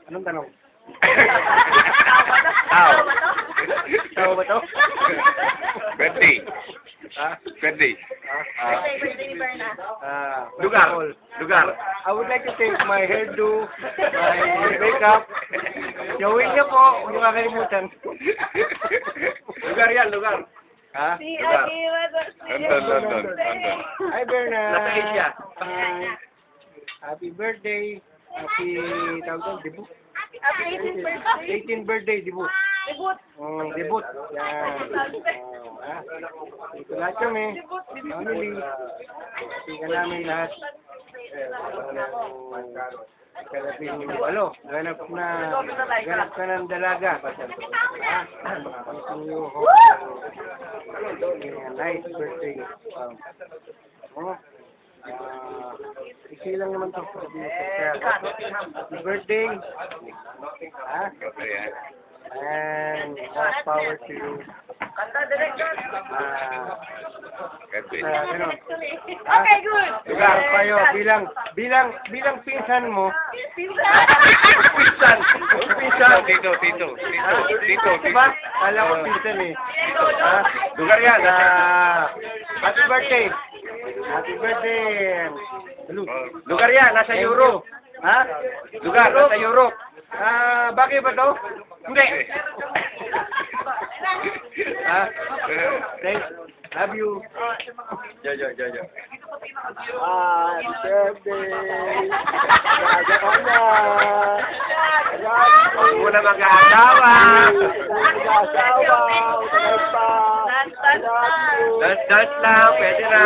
Anong tanong? Tao. Tao ba to? Birthday. Ha? Birthday. Birthday ni Berna. First Lugar. of all, Lugar. I would like to thank my hairdo, my makeup. Gawin niyo po, huwag niyo kakalimutan. Lugar yan, lugar. Ha? Si Lugar. Ate Matos. London. Hi, Berna. Nasa Asia. Hi. Happy birthday. Happy, tawag doon, debut. Happy 18th birthday. 18th birthday, debut. Debut. Debut. Yan. Ito lahat kami. Family. Tika namin lahat. Kalapin yung ganap ka ng dalaga. Nice birthday. Isi lang naman to. Happy birthday. And more power to you. Okay, good. Lugar kayo bilang pinsan mo. Pinsan. Tito. Diba? Kala ko pinsan eh. Lugar yan. Happy birthday. Happy birthday. Lugar yan, nasa Thank Europe. you. Ha? Lugar, nasa Europe. Bakit ba to? Hindi. Thanks. Love you. Jojo. Happy birthday. Gaga ka na. Huwag mo na mag-aasawa. Mag-asawa. Utagay pa. Dance, dance, dance. Dance lang, pwede na.